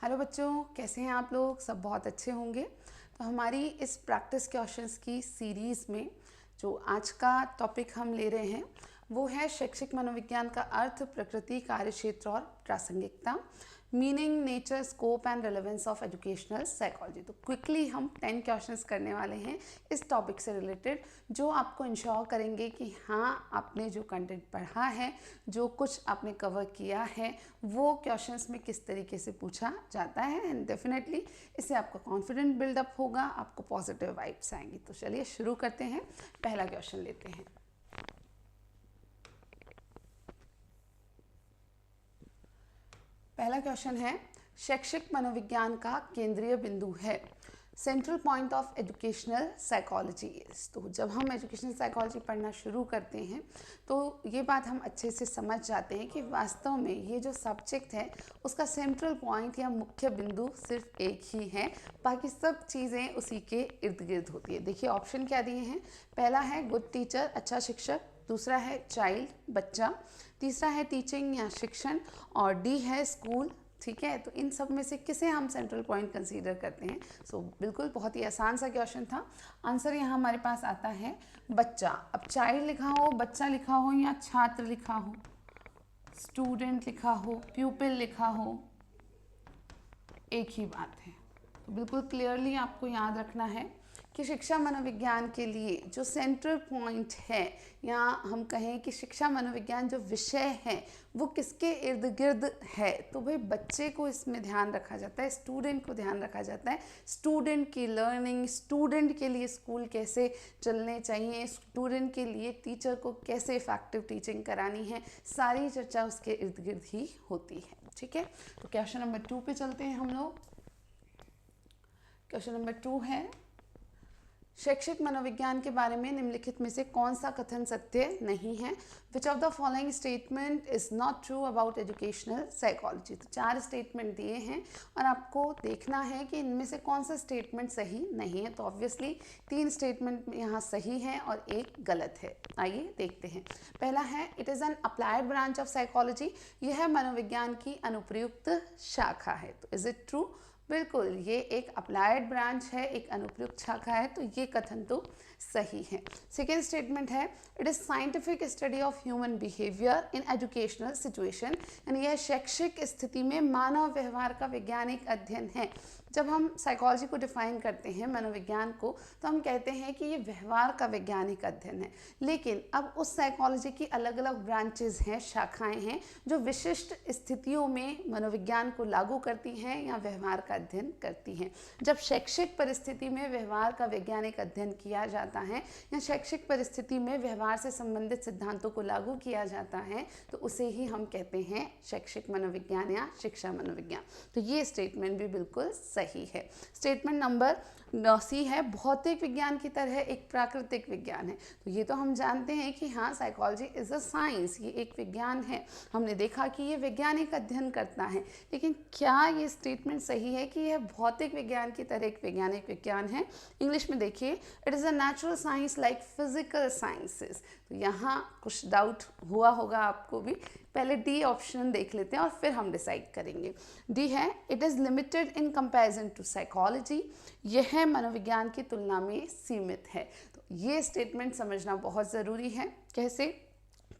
Hello बच्चों, कैसे हैं आप लोग? सब बहुत अच्छे होंगे। तो हमारी इस प्रैक्टिस क्वेश्चंस की सीरीज़ में जो आज का टॉपिक हम ले रहे हैं वो है शैक्षिक मनोविज्ञान का अर्थ, प्रकृति, कार्यक्षेत्र और प्रासंगिकता, meaning, nature, scope and relevance of educational psychology. तो क्विकली हम 10 क्वेश्चंस करने वाले हैं इस टॉपिक से रिलेटेड, जो आपको इंश्योर करेंगे कि हाँ, आपने जो कंटेंट पढ़ा है, जो कुछ आपने कवर किया है, वो क्वेश्चंस में किस तरीके से पूछा जाता है। एंड डेफिनेटली इससे आपका कॉन्फिडेंट बिल्डअप होगा, आपको पॉजिटिव वाइब्स आएंगी। तो चलिए शुरू करते हैं। पहला क्वेश्चन लेते हैं। पहला क्वेश्चन है, शैक्षिक मनोविज्ञान का केंद्रीय बिंदु है, central point of educational psychology is. तो जब हम एजुकेशनल साइकोलॉजी पढ़ना शुरू करते हैं तो ये बात हम अच्छे से समझ जाते हैं कि वास्तव में ये जो सब्जेक्ट है उसका सेंट्रल पॉइंट या मुख्य बिंदु सिर्फ एक ही है, बाकी सब चीज़ें उसी के इर्द गिर्द होती है। देखिए ऑप्शन क्या दिए हैं। पहला है गुड टीचर, अच्छा शिक्षक, दूसरा है चाइल्ड, बच्चा, तीसरा है टीचिंग या शिक्षण, और डी है स्कूल। ठीक है, तो इन सब में से किसे हम सेंट्रल पॉइंट कंसीडर करते हैं? सो बिल्कुल बहुत ही आसान सा क्वेश्चन था। आंसर यहाँ हमारे पास आता है बच्चा। अब चाइल्ड लिखा हो, बच्चा लिखा हो या छात्र लिखा हो, स्टूडेंट लिखा हो, प्यूपिल लिखा हो, एक ही बात है। तो बिल्कुल क्लियरली आपको याद रखना है कि शिक्षा मनोविज्ञान के लिए जो सेंट्रल पॉइंट है, या हम कहें कि शिक्षा मनोविज्ञान जो विषय है वो किसके इर्द गिर्द है, तो भाई बच्चे को इसमें ध्यान रखा जाता है, स्टूडेंट को ध्यान रखा जाता है। स्टूडेंट की लर्निंग, स्टूडेंट के लिए स्कूल कैसे चलने चाहिए, स्टूडेंट के लिए टीचर को कैसे इफेक्टिव टीचिंग करानी है, सारी चर्चा उसके इर्द गिर्द ही होती है। ठीक है, तो क्वेश्चन नंबर 2 पे चलते हैं हम लोग। क्वेश्चन नंबर 2 है, शैक्षिक मनोविज्ञान के बारे में निम्नलिखित में से कौन सा कथन सत्य नहीं है? Which of the following statement is not true about educational psychology. तो 4 स्टेटमेंट दिए हैं और आपको देखना है कि इनमें से कौन सा स्टेटमेंट सही नहीं है। तो ऑब्वियसली 3 स्टेटमेंट यहाँ सही है और एक गलत है। आइए देखते हैं। पहला है, it is an applied branch of psychology. यह मनोविज्ञान की अनुप्रयुक्त शाखा है। तो इज इट ट्रू? बिल्कुल, ये एक अप्लाइड ब्रांच है, एक अनुप्रयुक्त शाखा है, तो ये कथन तो सही है। सेकेंड स्टेटमेंट है, it is scientific study of human behaviour in educational situation, यानी यह शैक्षिक स्थिति में मानव व्यवहार का वैज्ञानिक अध्ययन है। जब हम साइकोलॉजी को डिफाइन करते हैं, मनोविज्ञान को, तो हम कहते हैं कि ये व्यवहार का वैज्ञानिक अध्ययन है। लेकिन अब उस साइकोलॉजी की अलग अलग ब्रांचेज हैं, शाखाएं हैं, जो विशिष्ट स्थितियों में मनोविज्ञान को लागू करती हैं या व्यवहार का अध्ययन करती हैं। जब शैक्षिक परिस्थिति में व्यवहार का वैज्ञानिक अध्ययन किया जाता है या शैक्षिक परिस्थिति में व्यवहार से संबंधित सिद्धांतों को लागू किया जाता है, तो उसे ही हम कहते हैं शैक्षिक मनोविज्ञान या शिक्षा मनोविज्ञान। तो ये स्टेटमेंट भी बिल्कुल सही है। स्टेटमेंट नंबर सी है, भौतिक विज्ञान की तरह एक प्राकृतिक विज्ञान है। तो ये तो हम जानते हैं कि हाँ, साइकोलॉजी इज अ साइंस, ये एक विज्ञान है। हमने देखा कि ये वैज्ञानिक अध्ययन करता है, लेकिन क्या ये स्टेटमेंट सही है कि यह भौतिक विज्ञान की तरह एक वैज्ञानिक विज्ञान है? इंग्लिश में देखिए, it is a natural science like physical sciences. तो यहाँ कुछ डाउट हुआ होगा आपको भी। पहले डी ऑप्शन देख लेते हैं और फिर हम डिसाइड करेंगे। डी है, it is limited in comparison to psychology. यह मनोविज्ञान की तुलना में सीमित है। तो ये स्टेटमेंट समझना बहुत ज़रूरी है। कैसे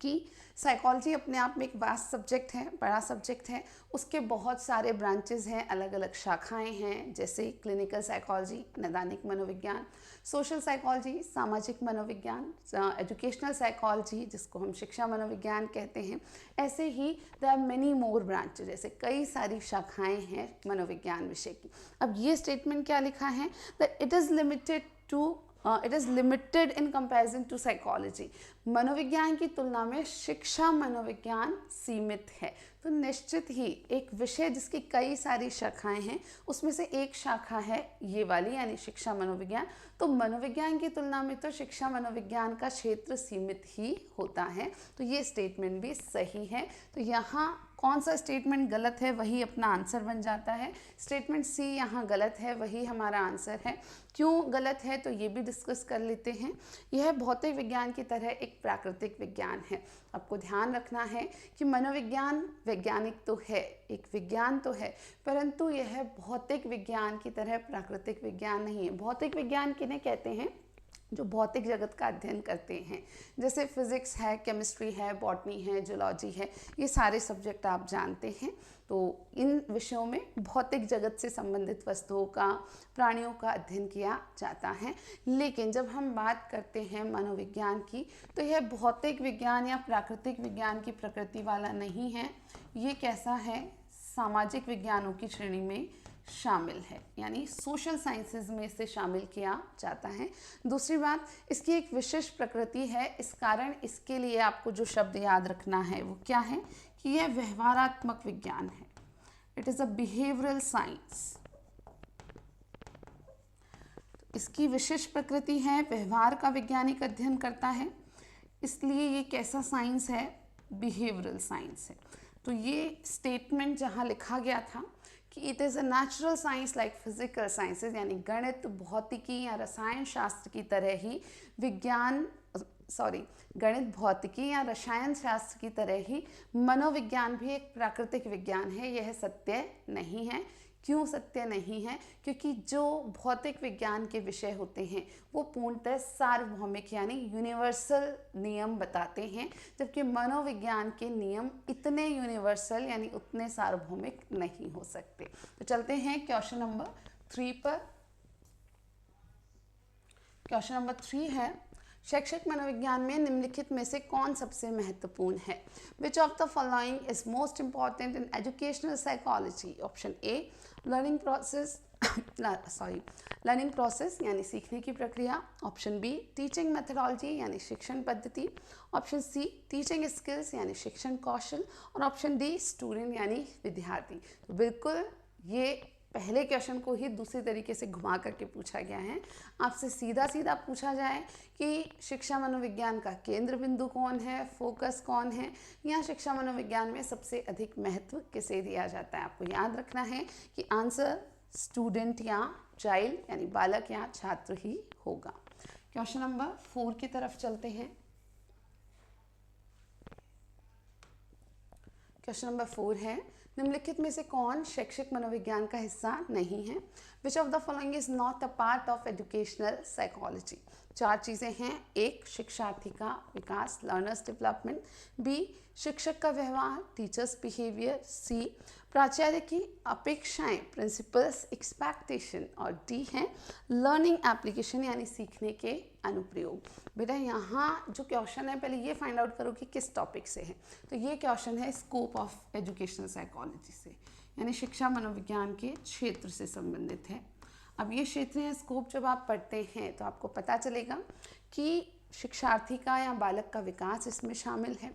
कि साइकोलॉजी अपने आप में एक वास्ट सब्जेक्ट है, बड़ा सब्जेक्ट है, उसके बहुत सारे ब्रांचेस हैं, अलग अलग शाखाएं हैं, जैसे क्लिनिकल साइकोलॉजी, नैदानिक मनोविज्ञान, सोशल साइकोलॉजी, सामाजिक मनोविज्ञान, एजुकेशनल साइकोलॉजी जिसको हम शिक्षा मनोविज्ञान कहते हैं। ऐसे ही there are many more branches, जैसे कई सारी शाखाएँ हैं मनोविज्ञान विषय की। अब ये स्टेटमेंट क्या लिखा है? That it is limited in comparison to psychology. मनोविज्ञान की तुलना में शिक्षा मनोविज्ञान सीमित है। तो निश्चित ही एक विषय जिसकी कई सारी शाखाएं हैं, उसमें से एक शाखा है ये वाली, यानी शिक्षा मनोविज्ञान। तो मनोविज्ञान की तुलना में तो शिक्षा मनोविज्ञान का क्षेत्र सीमित ही होता है। तो ये स्टेटमेंट भी सही है। तो यहाँ कौन सा स्टेटमेंट गलत है वही अपना आंसर बन जाता है। स्टेटमेंट सी यहाँ गलत है, वही हमारा आंसर है। क्यों गलत है तो ये भी डिस्कस कर लेते हैं। यह भौतिक विज्ञान की तरह एक प्राकृतिक विज्ञान है। आपको ध्यान रखना है कि मनोविज्ञान वैज्ञानिक तो है, एक विज्ञान तो है, परंतु यह भौतिक विज्ञान की तरह प्राकृतिक विज्ञान नहीं है। भौतिक विज्ञान किन्हें कहते हैं? जो भौतिक जगत का अध्ययन करते हैं, जैसे फिजिक्स है, केमिस्ट्री है, बॉटनी है, जूलॉजी है, ये सारे सब्जेक्ट आप जानते हैं। तो इन विषयों में भौतिक जगत से संबंधित वस्तुओं का, प्राणियों का अध्ययन किया जाता है। लेकिन जब हम बात करते हैं मनोविज्ञान की, तो यह भौतिक विज्ञान या प्राकृतिक विज्ञान की प्रकृति वाला नहीं है। ये कैसा है? सामाजिक विज्ञानों की श्रेणी में शामिल है, यानी सोशल साइंसेज में इसे शामिल किया जाता है। दूसरी बात, इसकी एक विशेष प्रकृति है। इस कारण इसके लिए आपको जो शब्द याद रखना है वो क्या है कि यह व्यवहारात्मक विज्ञान है। It is a behavioural science. इसकी विशेष प्रकृति है, व्यवहार का वैज्ञानिक अध्ययन करता है, इसलिए ये कैसा साइंस है? बिहेवियरल साइंस है। तो ये स्टेटमेंट जहाँ लिखा गया था कि it is a natural science like physical sciences, यानी गणित, भौतिकी या रसायन शास्त्र की तरह ही गणित, भौतिकी या रसायन शास्त्र की तरह ही मनोविज्ञान भी एक प्राकृतिक विज्ञान है। यह सत्य नहीं है। क्यों सत्य नहीं है? क्योंकि जो भौतिक विज्ञान के विषय होते हैं वो पूर्णतः सार्वभौमिक यानी यूनिवर्सल नियम बताते हैं, जबकि मनोविज्ञान के नियम इतने यूनिवर्सल यानी उतने सार्वभौमिक नहीं हो सकते। तो चलते हैं क्वेश्चन नंबर 3 पर। क्वेश्चन नंबर 3 है, शैक्षिक मनोविज्ञान में निम्नलिखित में से कौन सबसे महत्वपूर्ण है? Which of the following is most important in educational psychology? Option A learning process यानी सीखने की प्रक्रिया। ऑप्शन बी टीचिंग मेथडोलॉजी यानी शिक्षण पद्धति। ऑप्शन सी टीचिंग स्किल्स यानी शिक्षण कौशल। और ऑप्शन डी स्टूडेंट यानी विद्यार्थी। तो बिल्कुल ये पहले क्वेश्चन को ही दूसरी तरीके से घुमा करके पूछा गया है। आपसे सीधा सीधा पूछा जाए कि शिक्षा मनोविज्ञान का केंद्र बिंदु कौन है, फोकस कौन है, या शिक्षा मनोविज्ञान में सबसे अधिक महत्व किसे दिया जाता है? आपको याद रखना है कि आंसर स्टूडेंट या चाइल्ड यानी बालक या छात्र ही होगा। क्वेश्चन नंबर 4 की तरफ चलते हैं। क्वेश्चन नंबर 4 है, निम्नलिखित में से कौन शैक्षिक मनोविज्ञान का हिस्सा नहीं है? Which of the following is not a part of educational psychology? 4 चीज़ें हैं। एक, शिक्षार्थी का विकास, लर्नर्स डेवलपमेंट। बी, शिक्षक का व्यवहार, टीचर्स बिहेवियर। सी, प्राचार्य की अपेक्षाएं, प्रिंसिपल्स, एक्सपेक्टेशन। और डी है लर्निंग एप्लीकेशन यानी सीखने के अनुप्रयोग। बेटा यहाँ जो क्वेश्चन है पहले ये फाइंड आउट करो कि किस टॉपिक से है। तो ये क्वेश्चन है स्कोप ऑफ एजुकेशनल साइकोलॉजी से, यानी शिक्षा मनोविज्ञान के क्षेत्र से संबंधित है। अब ये क्षेत्र या स्कोप जब आप पढ़ते हैं तो आपको पता चलेगा कि शिक्षार्थी का या बालक का विकास इसमें शामिल है,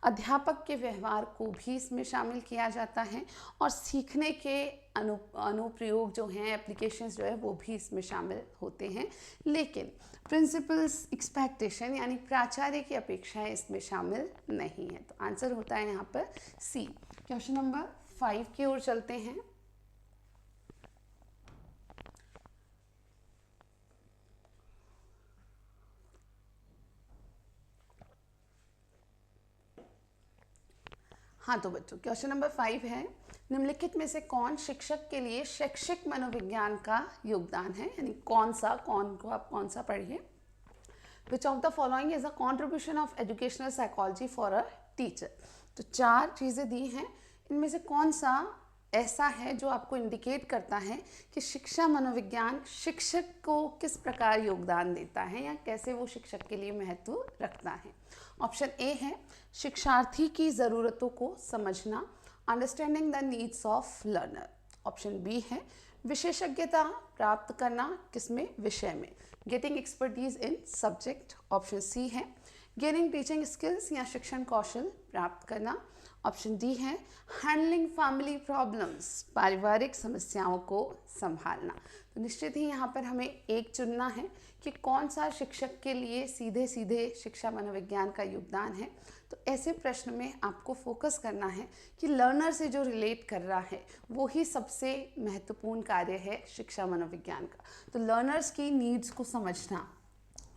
अध्यापक के व्यवहार को भी इसमें शामिल किया जाता है, और सीखने के अनुप्रयोग जो हैं, एप्लीकेशंस जो है वो भी इसमें शामिल होते हैं। लेकिन प्रिंसिपल्स, एक्सपेक्टेशन यानी प्राचार्य की अपेक्षाएं इसमें शामिल नहीं है। तो आंसर होता है यहाँ पर सी। क्वेश्चन नंबर 5 की ओर चलते हैं। हाँ तो बच्चों क्वेश्चन नंबर 5 है, निम्नलिखित में से कौन शिक्षक के लिए शैक्षिक मनोविज्ञान का योगदान है? यानी कौन को आप कौन सा पढ़िए। Which of the following is a contribution of educational psychology for a teacher? तो 4 चीज़ें दी हैं, इनमें से कौन सा ऐसा है जो आपको इंडिकेट करता है कि शिक्षा मनोविज्ञान शिक्षक को किस प्रकार योगदान देता है या कैसे वो शिक्षक के लिए महत्व रखता है? ऑप्शन ए है शिक्षार्थी की ज़रूरतों को समझना, understanding the needs of learner. Option B है विशेषज्ञता प्राप्त करना, किसमें? विषय में, getting expertise in subject. Option C है गेनिंग टीचिंग स्किल्स या शिक्षण कौशल प्राप्त करना। ऑप्शन डी है हैंडलिंग फैमिली प्रॉब्लम्स, पारिवारिक समस्याओं को संभालना। तो निश्चित ही यहाँ पर हमें एक चुनना है कि कौन सा शिक्षक के लिए सीधे सीधे शिक्षा मनोविज्ञान का योगदान है। तो ऐसे प्रश्न में आपको फोकस करना है कि लर्नर से जो रिलेट कर रहा है वो ही सबसे महत्वपूर्ण कार्य है शिक्षा मनोविज्ञान का। तो लर्नर्स की नीड्स को समझना,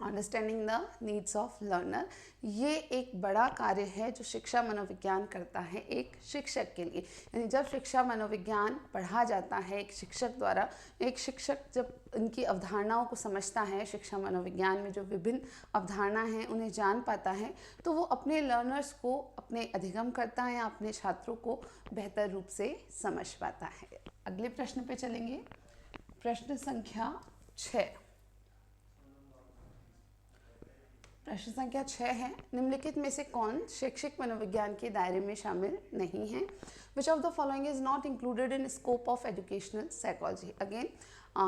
understanding the needs of learner, ये एक बड़ा कार्य है जो शिक्षा मनोविज्ञान करता है एक शिक्षक के लिए। यानी जब शिक्षा मनोविज्ञान पढ़ा जाता है एक शिक्षक द्वारा, एक शिक्षक जब उनकी अवधारणाओं को समझता है, शिक्षा मनोविज्ञान में जो विभिन्न अवधारणा हैं उन्हें जान पाता है, तो वो अपने लर्नर्स को अपने अधिगम करता है या अपने छात्रों को बेहतर रूप से समझ पाता है। अगले प्रश्न पे चलेंगे, प्रश्न संख्या 6। प्रश्न संख्या 6 है, निम्नलिखित में से कौन शैक्षिक मनोविज्ञान के दायरे में शामिल नहीं है? Which of the following is not included in scope of educational psychology? Again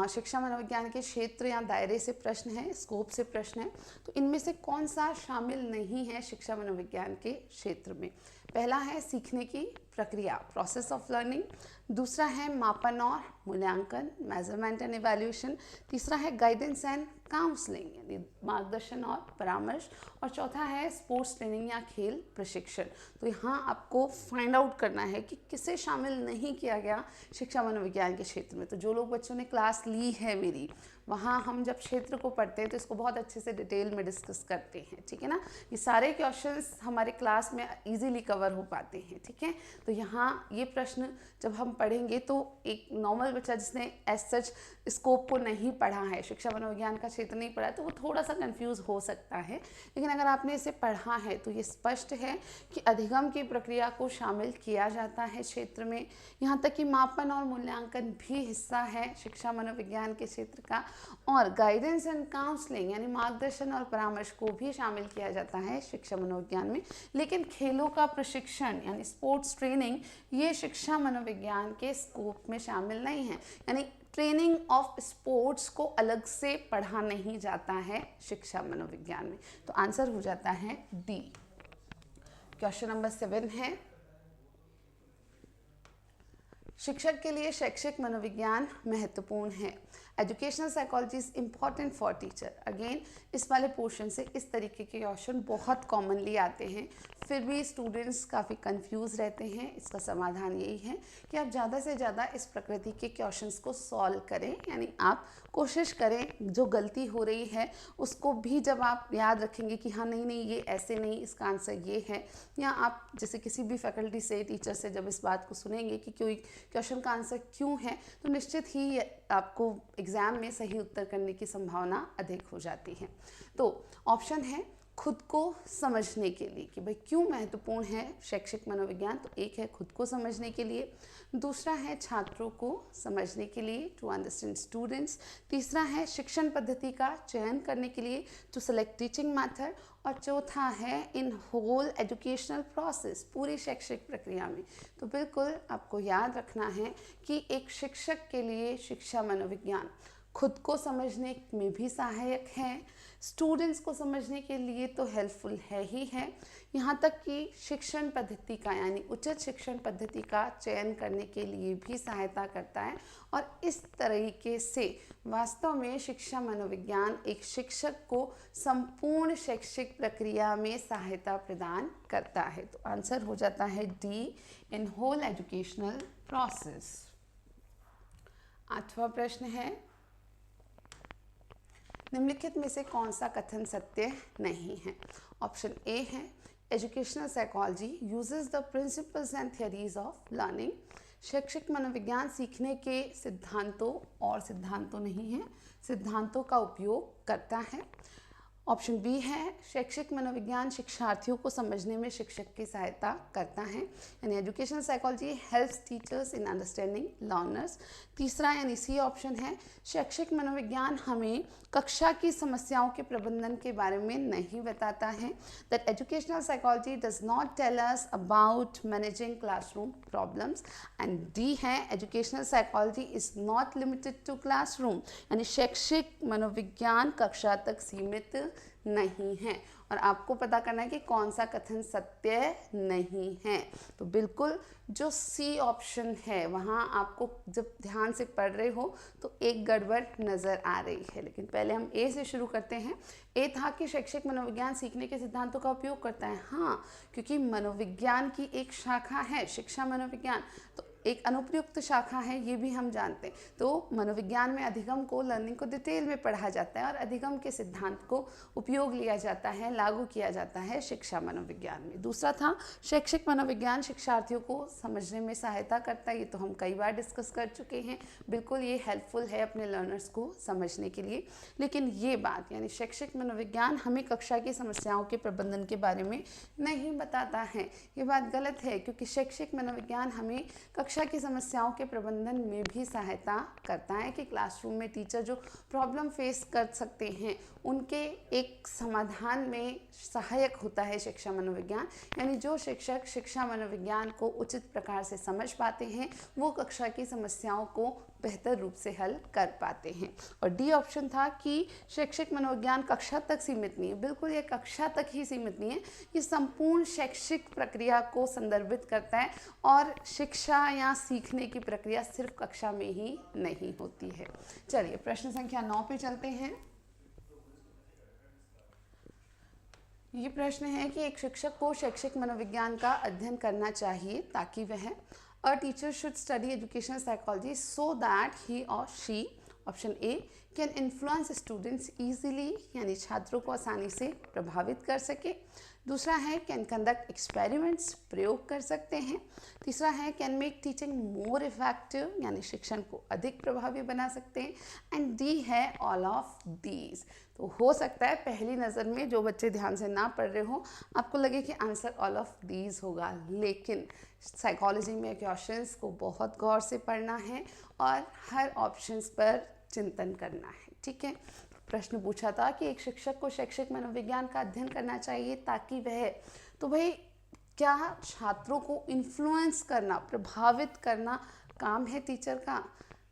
शिक्षा मनोविज्ञान के क्षेत्र या दायरे से प्रश्न है, स्कोप से प्रश्न है, तो इनमें से कौन सा शामिल नहीं है शिक्षा मनोविज्ञान के क्षेत्र में? पहला है सीखने की प्रक्रिया, प्रोसेस ऑफ लर्निंग। दूसरा है मापन और मूल्यांकन, मेजरमेंट एंड इवैल्यूएशन। तीसरा है गाइडेंस एंड काउंसलिंग, यानी मार्गदर्शन और परामर्श। और चौथा है स्पोर्ट्स ट्रेनिंग या खेल प्रशिक्षण। तो यहाँ आपको फाइंड आउट करना है कि किसे शामिल नहीं किया गया शिक्षा मनोविज्ञान के क्षेत्र में। तो जो लोग बच्चों ने क्लास ली है मेरी, वहाँ हम जब क्षेत्र को पढ़ते हैं तो इसको बहुत अच्छे से डिटेल में डिस्कस करते हैं, ठीक है ना। ये सारे क्वेश्चंस हमारे क्लास में इजीली कवर हो पाते हैं, ठीक है। तो यहाँ ये प्रश्न जब हम पढ़ेंगे तो एक नॉर्मल बच्चा जिसने एज सच स्कोप को नहीं पढ़ा है, शिक्षा मनोविज्ञान का क्षेत्र नहीं पढ़ा है, तो वो थोड़ा सा कंफ्यूज हो सकता है। लेकिन अगर आपने इसे पढ़ा है तो ये स्पष्ट है कि अधिगम की प्रक्रिया को शामिल किया जाता है क्षेत्र में। यहाँ तक कि मापन और मूल्यांकन भी हिस्सा है शिक्षा मनोविज्ञान के क्षेत्र का, और गाइडेंस एंड काउंसलिंग यानी मार्गदर्शन और परामर्श को भी शामिल किया जाता है शिक्षा मनोविज्ञान में। लेकिन खेलों का प्रशिक्षण यानी स्पोर्ट्स ट्रेनिंग ये शिक्षा मनोविज्ञान के स्कोप में शामिल नहीं है। यानी ट्रेनिंग ऑफ स्पोर्ट्स को अलग से पढ़ा नहीं जाता है शिक्षा मनोविज्ञान में। तो आंसर हो जाता है डी। क्वेश्चन नंबर 7 है, शिक्षक के लिए शैक्षिक मनोविज्ञान महत्वपूर्ण है। Educational psychology is important for teacher. Again इस वाले पोर्शन से इस तरीके के क्वेश्चन बहुत कॉमनली आते हैं, फिर भी स्टूडेंट्स काफ़ी कंफ्यूज रहते हैं। इसका समाधान यही है कि आप ज़्यादा से ज़्यादा इस प्रकृति के क्वेश्चंस को सॉल्व करें, यानी आप कोशिश करें जो गलती हो रही है उसको भी जब आप याद रखेंगे कि हाँ नहीं नहीं ये ऐसे नहीं, इसका आंसर ये है, या आप जैसे किसी भी फैकल्टी से, टीचर से जब इस बात को सुनेंगे कि कोई क्वेश्चन का आंसर क्यों है, तो निश्चित ही आपको एग्ज़ाम में सही उत्तर करने की संभावना अधिक हो जाती है। तो ऑप्शन है खुद को समझने के लिए कि भाई क्यों महत्वपूर्ण है शैक्षिक मनोविज्ञान, तो एक है खुद को समझने के लिए, दूसरा है छात्रों को समझने के लिए, टू अंडरस्टैंड स्टूडेंट्स, तीसरा है शिक्षण पद्धति का चयन करने के लिए, टू सेलेक्ट टीचिंग मेथड, और चौथा है इन होल एजुकेशनल प्रोसेस, पूरी शैक्षिक प्रक्रिया में। तो बिल्कुल आपको याद रखना है कि एक शिक्षक के लिए शिक्षा मनोविज्ञान खुद को समझने में भी सहायक है, स्टूडेंट्स को समझने के लिए तो हेल्पफुल है ही है, यहाँ तक कि शिक्षण पद्धति का यानी उचित शिक्षण पद्धति का चयन करने के लिए भी सहायता करता है। और इस तरीके से वास्तव में शिक्षा मनोविज्ञान एक शिक्षक को संपूर्ण शैक्षिक प्रक्रिया में सहायता प्रदान करता है। तो आंसर हो जाता है D, in whole educational process. 8वां प्रश्न है, निम्नलिखित में से कौन सा कथन सत्य नहीं है? ऑप्शन ए है educational psychology uses the principles and theories of learning. शैक्षिक मनोविज्ञान सीखने के सिद्धांतों और सिद्धांतों नहीं है, सिद्धांतों का उपयोग करता है। ऑप्शन बी है शैक्षिक मनोविज्ञान शिक्षार्थियों को समझने में शिक्षक की सहायता करता है, यानी educational psychology helps teachers in understanding learners. तीसरा यानी सी ऑप्शन है शैक्षिक मनोविज्ञान हमें कक्षा की समस्याओं के प्रबंधन के बारे में नहीं बताता है, that educational psychology does not tell us about managing classroom problems. And D है educational psychology is not limited to classroom, यानी शैक्षिक मनोविज्ञान कक्षा तक सीमित नहीं है। और आपको पता करना है कि कौन सा कथन सत्य नहीं है। तो बिल्कुल जो सी ऑप्शन है वहाँ आपको जब ध्यान से पढ़ रहे हो तो एक गड़बड़ नज़र आ रही है। लेकिन पहले हम ए से शुरू करते हैं। ए था कि शैक्षिक मनोविज्ञान सीखने के सिद्धांतों का उपयोग करता है। हाँ, क्योंकि मनोविज्ञान की एक शाखा है शिक्षा मनोविज्ञान, तो एक अनुप्रयुक्त शाखा है, ये भी हम जानते हैं। तो मनोविज्ञान में अधिगम को, लर्निंग को डिटेल में पढ़ा जाता है और अधिगम के सिद्धांत को उपयोग लिया जाता है, लागू किया जाता है शिक्षा मनोविज्ञान में। दूसरा था शैक्षिक मनोविज्ञान शिक्षार्थियों को समझने में सहायता करता है। ये तो हम कई बार डिस्कस कर चुके हैं। बिल्कुल ये हेल्पफुल है अपने लर्नर्स को समझने के लिए। लेकिन ये बात यानी शैक्षिक मनोविज्ञान हमें कक्षा की समस्याओं के प्रबंधन के बारे में नहीं बताता है। ये बात गलत है, क्योंकि शैक्षिक मनोविज्ञान हमें कक्षा की समस्याओं के प्रबंधन में भी सहायता करता है कि क्लासरूम में टीचर जो प्रॉब्लम फेस कर सकते हैं उनके एक समाधान में सहायक होता है शिक्षा मनोविज्ञान। यानी जो शिक्षक शिक्षा मनोविज्ञान को उचित प्रकार से समझ पाते हैं वो कक्षा की समस्याओं को बेहतर रूप से हल कर पाते हैं। और डी ऑप्शन था कि शैक्षिक मनोविज्ञान कक्षा तक सीमित नहीं है। बिल्कुल ये कक्षा तक ही सीमित नहीं है, ये संपूर्ण शैक्षिक प्रक्रिया को संदर्भित करता है और शिक्षा या सीखने की प्रक्रिया सिर्फ कक्षा में ही नहीं होती है। चलिए प्रश्न संख्या 9 पे चलते हैं। ये प्रश्न है कि एक शिक्षक को शैक्षिक मनोविज्ञान का अध्ययन करना चाहिए ताकि वह A teacher should study educational psychology so that he or she, option A, can influence students easily, यानी छात्रों को आसानी से प्रभावित कर सके। दूसरा है can conduct experiments, प्रयोग कर सकते हैं। तीसरा है can make teaching more effective, यानी शिक्षण को अधिक प्रभावी बना सकते हैं। एंड डी है all of these। तो हो सकता है पहली नज़र में जो बच्चे ध्यान से ना पढ़ रहे हो आपको लगे कि आंसर ऑल ऑफ दीज होगा, लेकिन साइकोलॉजी में क्वेश्चंस को बहुत गौर से पढ़ना है और हर ऑप्शंस पर चिंतन करना है। ठीक है, प्रश्न पूछा था कि एक शिक्षक को शैक्षिक मनोविज्ञान का अध्ययन करना चाहिए ताकि वह, तो भाई क्या छात्रों को इन्फ्लुएंस करना, प्रभावित करना काम है टीचर का?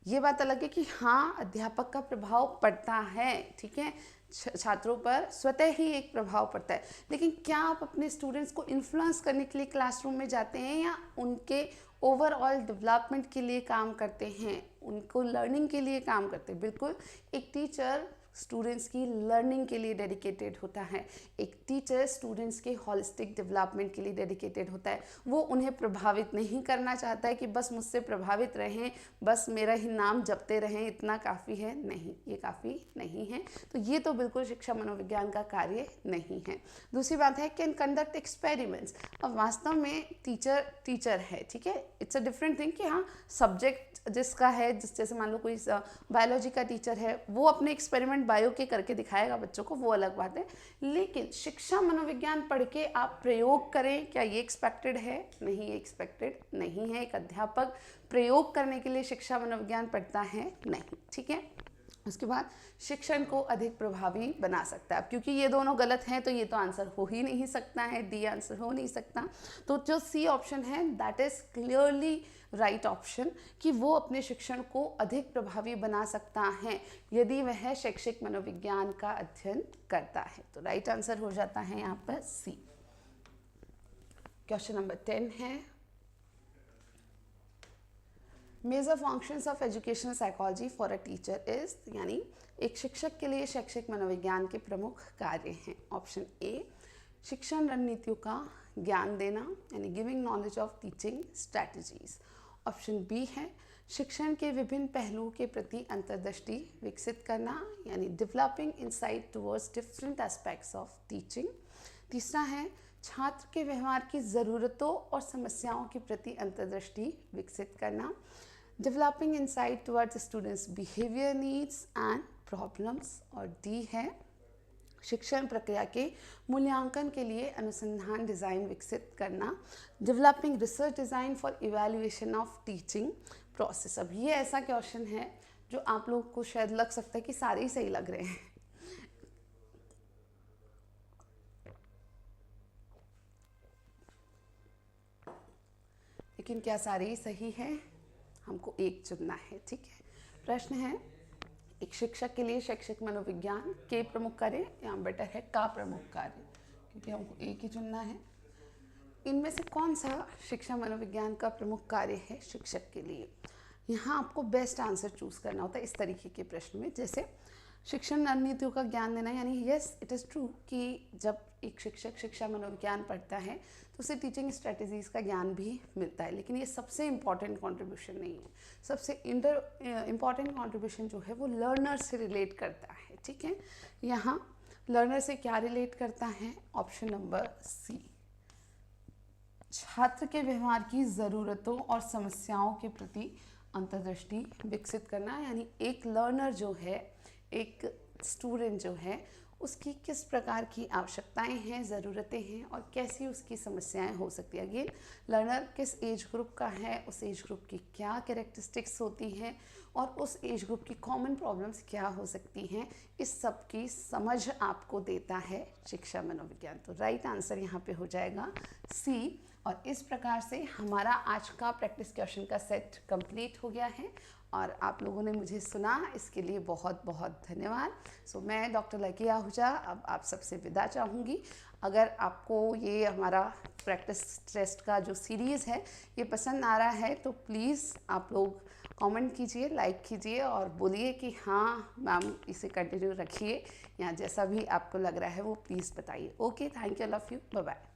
ये बात अलग है कि हाँ अध्यापक का प्रभाव पड़ता है, ठीक है, छात्रों पर स्वतः ही एक प्रभाव पड़ता है, लेकिन क्या आप अपने स्टूडेंट्स को इन्फ्लुएंस करने के लिए क्लासरूम में जाते हैं या उनके ओवरऑल डेवलपमेंट के लिए काम करते हैं, उनको लर्निंग के लिए काम करते हैं? बिल्कुल, एक टीचर स्टूडेंट्स की लर्निंग के लिए डेडिकेटेड होता है, एक टीचर स्टूडेंट्स के होलिस्टिक डेवलपमेंट के लिए डेडिकेटेड होता है। वो उन्हें प्रभावित नहीं करना चाहता है कि बस मुझसे प्रभावित रहें, बस मेरा ही नाम जपते रहें, इतना काफ़ी है, नहीं, ये काफ़ी नहीं है। तो ये तो बिल्कुल शिक्षा मनोविज्ञान का कार्य नहीं है। दूसरी बात है कैन कंडक्ट एक्सपेरिमेंट्स। अब वास्तव में टीचर है, ठीक है, इट्स अ डिफरेंट थिंग कि हाँ सब्जेक्ट जिसका है, जैसे मान लो कोई बायोलॉजी का टीचर है वो अपने एक्सपेरिमेंट बायो के करके दिखाएगा बच्चों को, वो अलग बात है। लेकिन शिक्षा मनोविज्ञान पढ़ के आप प्रयोग करें, क्या ये एक्सपेक्टेड है? नहीं, ये एक्सपेक्टेड नहीं है। एक अध्यापक प्रयोग करने के लिए शिक्षा मनोविज्ञान पढ़ता है नहीं, ठीक है। उसके बाद शिक्षण को अधिक प्रभावी बना सकता है। अब क्योंकि ये दोनों गलत हैं तो ये तो आंसर हो ही नहीं सकता है, डी आंसर हो नहीं सकता। तो जो सी ऑप्शन है that is clearly right option कि वो अपने शिक्षण को अधिक प्रभावी बना सकता है यदि वह शैक्षिक मनोविज्ञान का अध्ययन करता है। तो राइट आंसर हो जाता है यहाँ पर सी। क्वेश्चन नंबर 10 है major functions of educational psychology for a teacher is, यानी एक शिक्षक के लिए शैक्षिक मनोविज्ञान के प्रमुख कार्य हैं। ऑप्शन ए शिक्षण रणनीतियों का ज्ञान देना, यानी giving knowledge of teaching strategies. Option B है शिक्षण के विभिन्न पहलुओं के प्रति अंतर्दृष्टि विकसित करना, यानी developing insight towards different aspects of teaching. तीसरा है छात्र के व्यवहार की ज़रूरतों और समस्याओं के प्रति अंतर्दृष्टि विकसित करना, developing insight towards students behaviour needs and problems. और डी है शिक्षण प्रक्रिया के मूल्यांकन के लिए अनुसंधान डिज़ाइन विकसित करना, developing research design for evaluation of teaching process. अब ये ऐसा क्वेश्चन है जो आप लोगों को शायद लग सकता है कि सारे ही सही लग रहे हैं, लेकिन क्या सारे ही सही है? हमको एक चुनना है, ठीक है। प्रश्न है एक शिक्षक के लिए शैक्षिक मनोविज्ञान के प्रमुख कार्य या बेटर है का प्रमुख कार्य। क्योंकि हमको एक ही चुनना है। इनमें से कौन सा शिक्षा मनोविज्ञान का प्रमुख कार्य है शिक्षक के लिए? यहाँ आपको बेस्ट आंसर चूज़ करना होता है इस तरीके के प्रश्न में। जैसे शिक्षण रणनीतियों का ज्ञान देना, यानी यस इट इज़ ट्रू कि जब एक शिक्षक शिक्षा मनोविज्ञान पढ़ता है तो उसे टीचिंग स्ट्रेटजीज़ का ज्ञान भी मिलता है, लेकिन ये सबसे इम्पॉर्टेंट कंट्रीब्यूशन नहीं है। सबसे इम्पॉर्टेंट कंट्रीब्यूशन जो है वो लर्नर से रिलेट करता है। ठीक है, यहाँ लर्नर से क्या रिलेट करता है? ऑप्शन नंबर सी, छात्र के व्यवहार की ज़रूरतों और समस्याओं के प्रति अंतर्दृष्टि विकसित करना, यानी एक लर्नर जो है, एक स्टूडेंट जो है, उसकी किस प्रकार की आवश्यकताएं हैं, ज़रूरतें हैं और कैसी उसकी समस्याएं हो सकती है। अगेन लर्नर किस एज ग्रुप का है, उस एज ग्रुप की क्या कैरेक्टरिस्टिक्स होती हैं और उस एज ग्रुप की कॉमन प्रॉब्लम्स क्या हो सकती हैं, इस सब की समझ आपको देता है शिक्षा मनोविज्ञान। तो राइट आंसर यहाँ पे हो जाएगा सी। और इस प्रकार से हमारा आज का प्रैक्टिस क्वेश्चन का सेट कंप्लीट हो गया है और आप लोगों ने मुझे सुना, इसके लिए बहुत बहुत धन्यवाद। सो मैं डॉक्टर लकी आहूजा अब आप सबसे विदा चाहूँगी। अगर आपको ये हमारा प्रैक्टिस टेस्ट का जो सीरीज़ है ये पसंद आ रहा है तो प्लीज़ आप लोग कमेंट कीजिए, लाइक कीजिए और बोलिए कि हाँ मैम इसे कंटिन्यू रखिए, या जैसा भी आपको लग रहा है वो प्लीज़ बताइए। Okay, thank you, love you, bye bye.